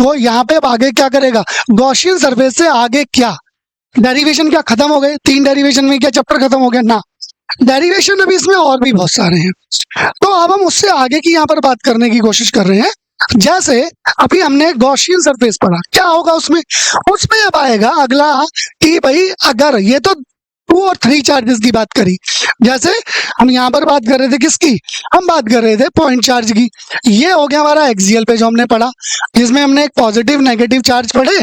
वो यहाँ पे अब आगे क्या करेगा, गॉसियन सरफेस से आगे क्या, डेरिवेशन क्या खत्म हो गए, 3 डेरिवेशन में क्या चैप्टर खत्म हो गया ना, डेरिवेशन अभी इसमें और भी बहुत सारे हैं। तो अब हम उससे आगे की यहाँ पर बात करने की कोशिश कर रहे हैं। जैसे अभी हमने गॉसियन सरफेस पढ़ा, क्या होगा उसमें, उसमें अब आएगा अगला कि भाई अगर ये तो 2 और 3 चार्जेस की बात करी, जैसे हम यहाँ पर बात कर रहे थे किसकी, हम बात कर रहे थे पॉइंट चार्ज की। ये हो गया हमारा एक्सियल पे जो हमने पढ़ा, जिसमें हमने एक पॉजिटिव नेगेटिव चार्ज पढ़े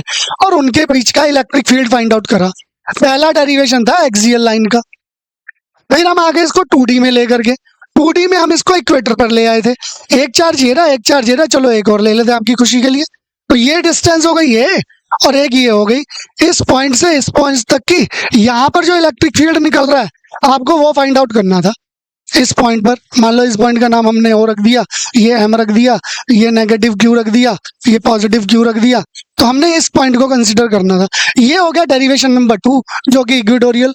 और उनके बीच का इलेक्ट्रिक फील्ड फाइंड आउट करा। पहला डेरिवेशन था एक्सियल लाइन का। फिर हम आगे इसको 2D में लेकर के, 2D में हम इसको इक्वेटर पर ले आए थे, एक चार्ज ये रहा, एक चार्ज ये रहा, चलो एक और ले लेते हैं आपकी खुशी के लिए। तो ये डिस्टेंस हो गई ये, और एक ये हो गई, इस पॉइंट से इस पॉइंट तक की यहाँ पर जो इलेक्ट्रिक फील्ड निकल रहा है आपको वो फाइंड आउट करना था। इस पॉइंट पर मान लो इस पॉइंट का नाम हमने ओ रख दिया, ये एम रख दिया, ये नेगेटिव क्यू रख दिया, ये पॉजिटिव क्यू रख दिया, तो हमने इस पॉइंट को कंसिडर करना था। ये हो गया डेरिवेशन नंबर 2 जो कि इक्वेटोरियल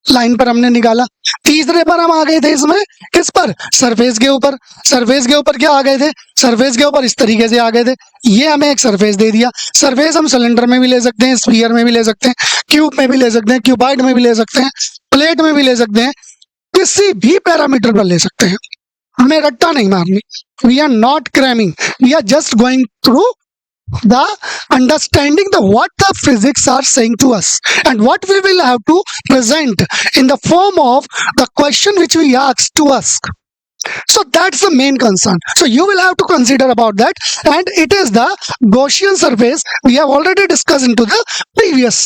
लाइन पर हमने निकाला। तीसरे पर हम आ गए थे इसमें, किस पर, सरफेस के ऊपर। सरफेस के ऊपर क्या आ गए थे, सरफेस के ऊपर इस तरीके से आ गए थे, ये हमें एक सरफेस दे दिया। सरफेस हम सिलेंडर में भी ले सकते हैं, स्फीयर में भी ले सकते हैं, क्यूब में भी ले सकते हैं, क्यूबॉइड में भी ले सकते हैं, प्लेट में भी ले सकते हैं, किसी भी पैरामीटर पर ले सकते हैं, हमें रट्टा नहीं मारनी। We are not cramming, we are just going through the understanding the what the physics are saying to us and what we will have to present in the form of the question which we asked to us. So that's the main concern. So you will have to consider about that, and it is the Gaussian surface we have already discussed into the previous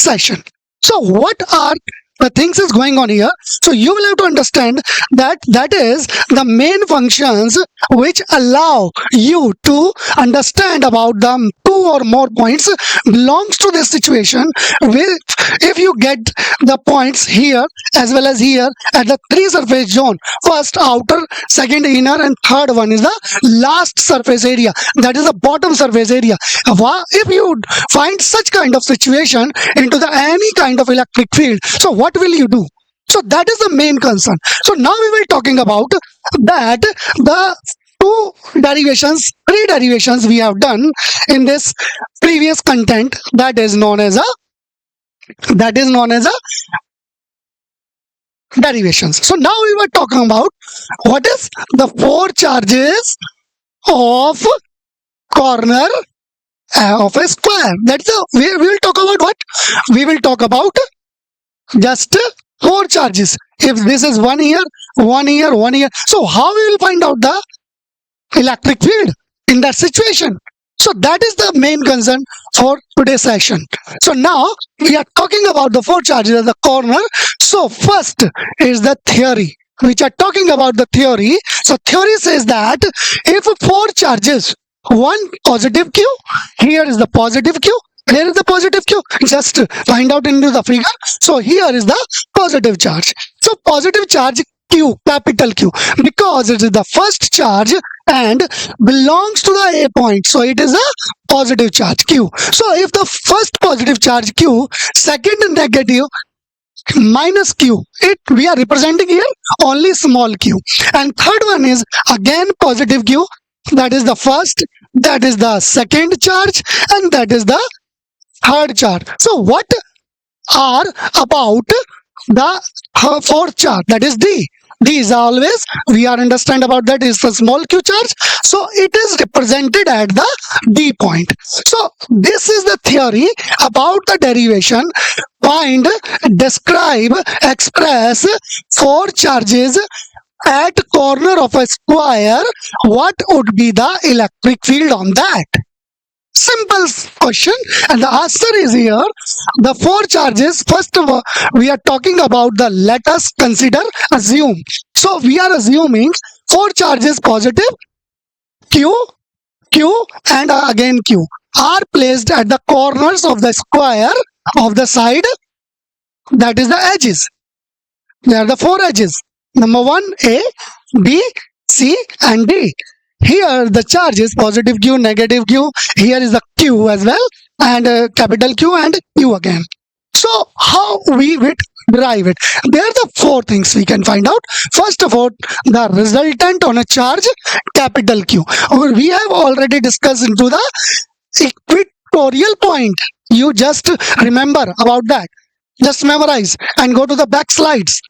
session. So what are the things is going on here? So you will have to understand that is the main functions which allow you to understand about the 2 or more points belongs to this situation. With if you get the points here as well as here at the 3 surface zone, first outer, second inner, and third one is the last surface area, that is the bottom surface area. If you find such kind of situation into the any kind of electric field, so what will you do? So that is the main concern. So now we will talking about that the 3 derivations we have done in this previous content, that is known as a derivations. So now we were talking about what is the 4 charges of corner of a square. That's we will talk about what? We will talk about just 4 charges. If this is 1 here, 1 here, 1 here. So how we will find out the electric field in that situation? So that is the main concern for today's session. So now we are talking about the 4 charges at the corner. So first is the theory, which are talking about the theory. So theory says that if 4 charges, one positive Q, here is the positive Q, here is the positive Q, just find out into the figure. So here is the positive charge. So positive charge Q, capital Q, because it is the first charge and belongs to the A point, so it is a positive charge Q. So if the first positive charge Q, second negative minus Q, we are representing here only small q, and third one is again positive Q, that is the first, that is the second charge, and that is the third charge. So what are about the 4th charge, that is D. D is always, we are understand about that is the small q charge, so it is represented at the D point. So this is the theory about the derivation. Find, describe, express 4 charges at corner of a square. What would be the electric field on that? Simple question, and the answer is here. The 4 charges, first of all, we are talking about the, let us consider, assume. So we are assuming 4 charges positive, Q, Q, and again Q, are placed at the corners of the square of the side, that is the edges. They are the 4 edges. Number 1, A, B, C, and D. Here the charge is positive Q, negative Q. Here is the Q as well, and capital Q and Q again. So how we would derive it? There are the 4 things we can find out. First of all, the resultant on a charge, capital Q. We have already discussed into the equatorial point. You just remember about that. Just memorize and go to the back slides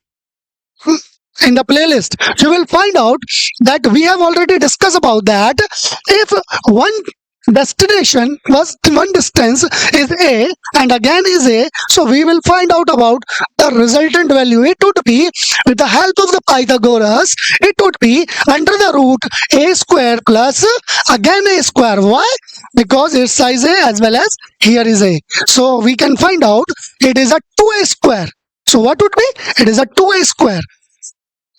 in the playlist. You will find out that we have already discussed about that. If one destination was one distance is a and again is a, so we will find out about the resultant value. It would be, with the help of the Pythagoras, it would be under the root a square plus again a square. Why? Because its size a as well as here is a, so we can find out it is a 2a square. So what would be? It is a 2a square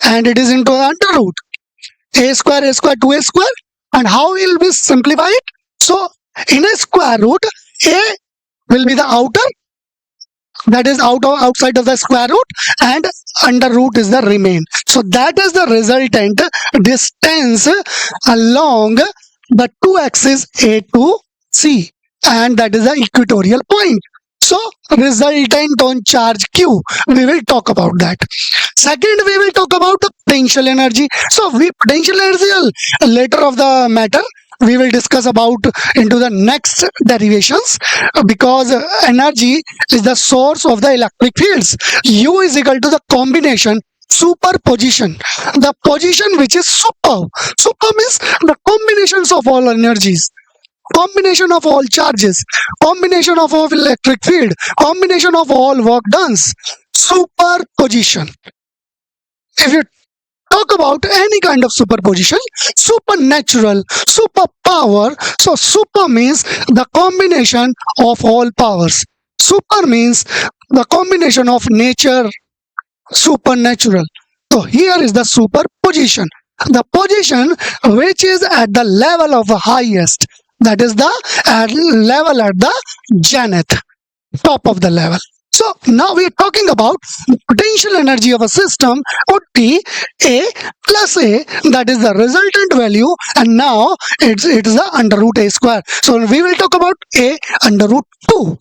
and it is into the under root a square, 2a square. And how will we simplify it? So in a square root, a will be the outer, that is outside of the square root, and under root is the remain. So that is the resultant distance along the two axes A to C, and that is the equatorial point. So resultant on charge Q, we will talk about that. Second, we will talk about the potential energy. So potential energy later of the matter we will discuss about into the next derivations, because energy is the source of the electric fields. U is equal to the combination superposition, the position which is super. Super means the combinations of all energies, combination of all charges, combination of all electric field, combination of all work done. Superposition. If you talk about any kind of superposition, supernatural, superpower. So super means the combination of all powers. Super means the combination of nature, supernatural. So here is the superposition, the position which is at the level of the highest, that is the level at the zenith, top of the level. So now we are talking about potential energy of a system would be A plus A, that is the resultant value, and now it is the under root A square. So we will talk about A under root 2.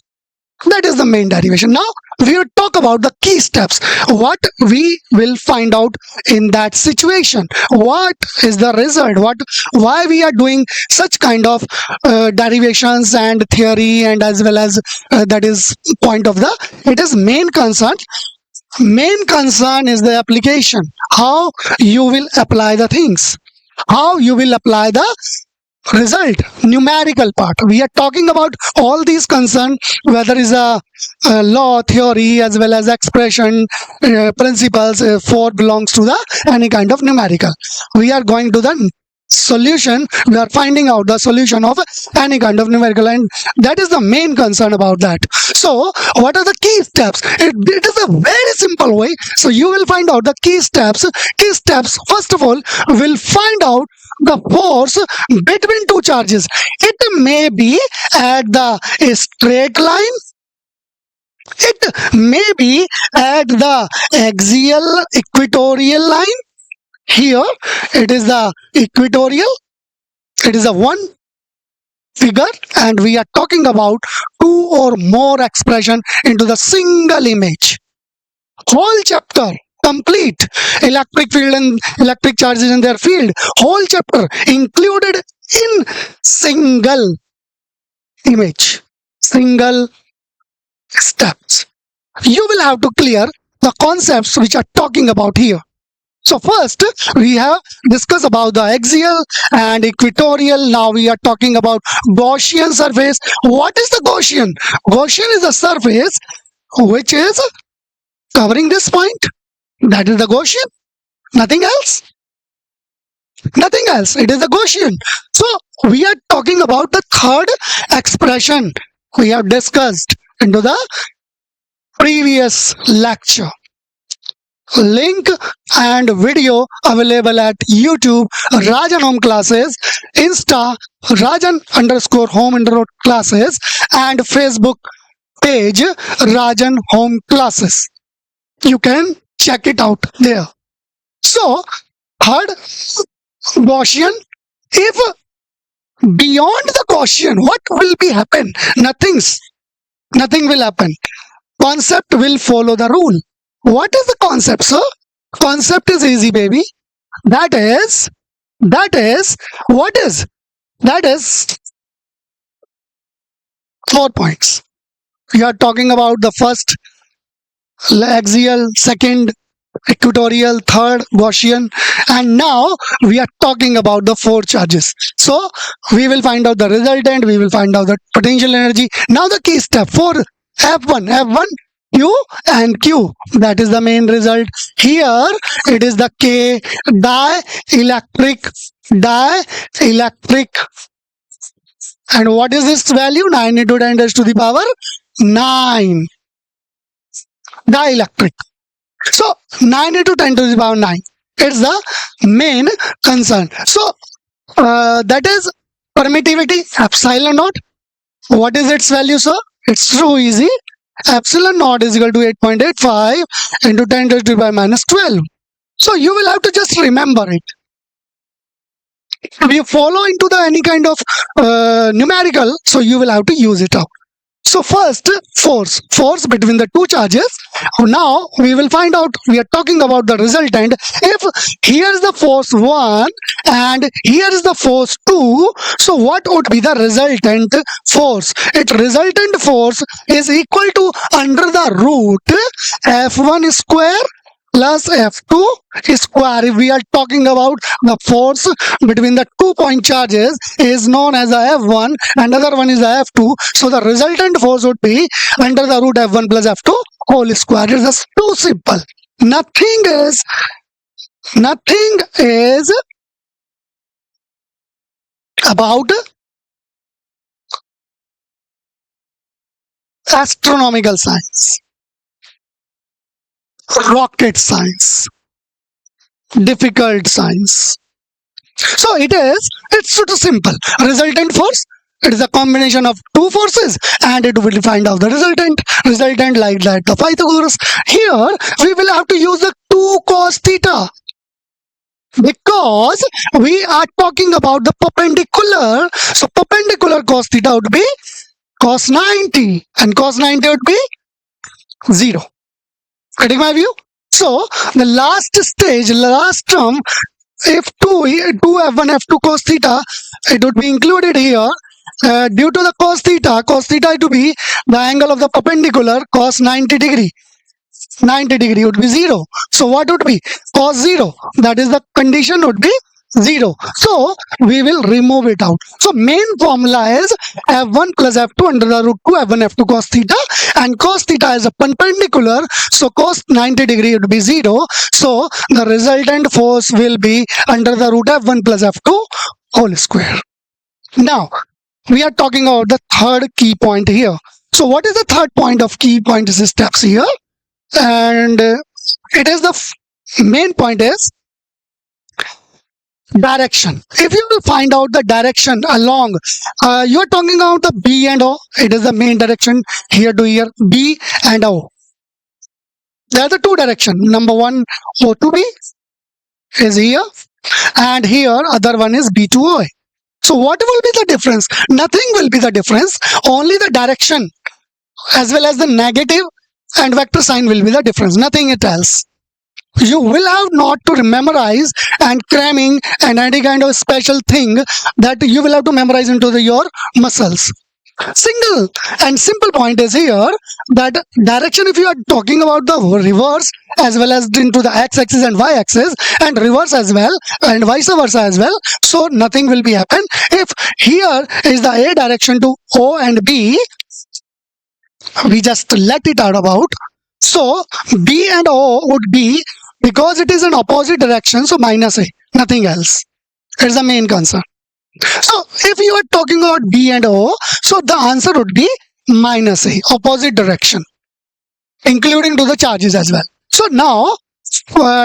That is the main derivation. Now we will talk about the key steps. What we will find out in that situation. What is the result? Why we are doing such kind of derivations and theory, and as well as that is point of the, it is main concern. Main concern is the application. How you will apply the things. How you will apply the result, numerical part. We are talking about all these concern, whether is a law, theory, as well as expression, principles, for belongs to the any kind of numerical. We are going to the solution. We are finding out the solution of any kind of numerical, and that is the main concern about that. So what are the key steps? It is a very simple way. So you will find out the key steps. Key steps, first of all, will find out the force between two charges. It may be at the straight line, it may be at the axial equatorial line. Here it is the equatorial, it is a one figure, and we are talking about two or more expression into the single image. Whole chapter complete, electric field and electric charges in their field, whole chapter included in single image, single steps. You will have to clear the concepts which are talking about here. So first we have discussed about the axial and equatorial. Now we are talking about Gaussian surface. What is the Gaussian? Gaussian is a surface which is covering this point. That is the Gaussian. Nothing else. Nothing else. It is the Gaussian. So we are talking about the third expression we have discussed into the previous lecture. Link and video available at YouTube, Rajan Home Classes, Insta, Rajan_home_classes, and Facebook page, Rajan Home Classes. You can check it out there. So, third, Gaussian. If beyond the Gaussian, what will be happen? Nothing will happen. Concept will follow the rule. What is the concept, sir? Concept is easy, baby. That is, what is? That is 4 points. We are talking about the first axial, second equatorial, third Gaussian, and now we are talking about the 4 charges. So we will find out the resultant, we will find out the potential energy. Now the key step for F1, Q and Q, that is the main result. Here it is the K, dielectric. And what is this value? 9 into 10 raised to the power 9. Dielectric. So 9 into 10 to the power 9. It's the main concern. So that is permittivity, epsilon naught. What is its value, sir? It's so easy. Epsilon naught is equal to 8.85 into 10 raised to the power minus 12. So you will have to just remember it. If you follow into the any kind of numerical, so you will have to use it out. So first, force between the two charges. Now we will find out, we are talking about the resultant. If here is the force 1 and here is the force 2, so what would be the resultant force? Resultant force is equal to under the root F1 square plus F2 square. If we are talking about the force between the 2 point charges is known as a F1 and other one is a F2. So the resultant force would be under the root F1 plus F2 whole square. It is just too simple. Nothing is about astronomical science, rocket science, difficult science. So it's too simple. Resultant force, it is a combination of two forces and it will find out the resultant like that the Pythagoras. Here we will have to use the 2 cos theta because we are talking about the perpendicular. So perpendicular cos theta would be cos 90 and cos 90 would be 0. Getting my view? So the last term, if 2 F1 F2 cos theta, it would be included here. Due to the cos theta to be the angle of the perpendicular, cos 90 degree. 90 degree would be 0. So what would be? Cos 0. That is the condition would be 0. So we will remove it out. So main formula is F1 plus F2 under the root 2 F1 F2 cos theta, and cos theta is a perpendicular, so cos 90 degree would be 0. So the resultant force will be under the root F1 plus F2 whole square. Now we are talking about the third key point here. So what is the third point of key point steps here? And it is the main point is direction. If you will find out the direction along, you are talking about the B and O. It is the main direction here to here, B and O. There are the two directions. Number one, O to B is here, and here other one is B to O. So what will be the difference? Nothing will be the difference. Only the direction as well as the negative and vector sign will be the difference. Nothing else. You will have not to memorize and cramming and any kind of special thing that you will have to memorize into your muscles. Single and simple point is here that direction, if you are talking about the reverse as well as into the x-axis and y-axis and reverse as well and vice versa as well, so nothing will be happen. If here is the A direction to O and B, we just let it out about. So B and O would be, because it is an opposite direction, so minus A, nothing else. It's the main concern. So if you are talking about B and O, so the answer would be minus A, opposite direction, including to the charges as well. So now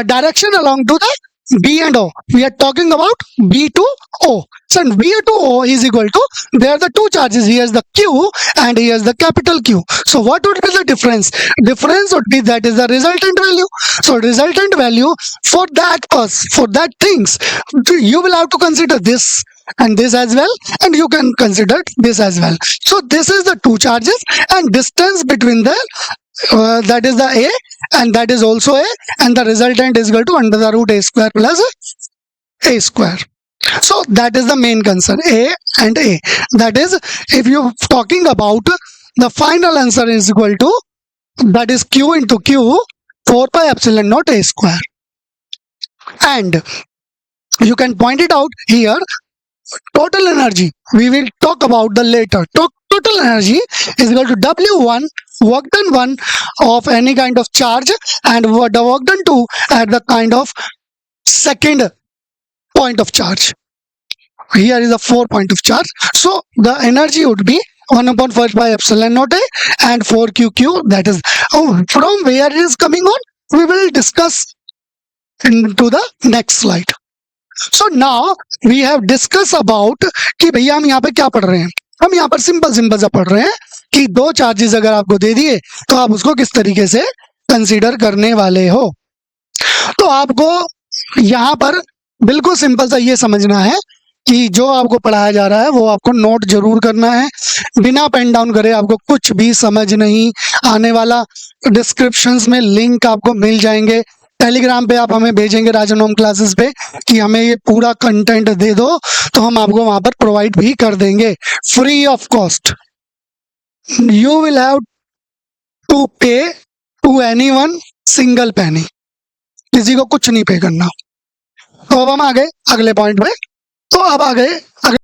direction along to the B and O, we are talking about B to O. So B to O is equal to, there are the two charges, here is the Q and here is the capital Q. So what would be the difference? Difference would be, that is the resultant value. So resultant value for that things, you will have to consider this and this as well, and you can consider this as well. So this is the two charges and distance between the that is the A and that is also A, and the resultant is equal to under the root A square plus A square. So that is the main concern, A and A. That is, if you talking about the final answer is equal to, that is Q into Q, 4 pi epsilon naught A square. And you can point it out here, total energy, we will talk about the later. Total energy is equal to W1, work done 1 of any kind of charge, and the work done 2 at the kind of second point of charge. Here is a 4 point of charge. So the energy would be 1 upon 4 pi epsilon naught A and 4QQ. That is, from where it is coming on, we will discuss into the next slide. So now we have discussed about कि भैया हम यहाँ पे क्या पढ़ रहे हैं. हम यहाँ पर सिंपल सा पढ़ रहे हैं कि दो चार्जेस अगर आपको दे दिए तो आप उसको किस तरीके से कंसीडर करने वाले हो. तो आपको यहाँ पर बिल्कुल सिंपल सा ये समझना है कि जो आपको पढ़ाया जा रहा है वो आपको नोट जरूर करना है. बिना पेन डाउन करे आपको कुछ भी समझ नहीं आने वाला. डिस्क्रिप्शंस में लिंक आपको मिल जाएंगे. टेलीग्राम पे आप हमें भेजेंगे राजन होम क्लासेस पे कि हमें ये पूरा कंटेंट दे दो, तो हम आपको वहां पर प्रोवाइड भी कर देंगे free of cost. You will have to pay to anyone single penny. किसी को कुछ नहीं पे करना. तो अब हम आ गए अगले पॉइंट में. तो अब आ गए अगले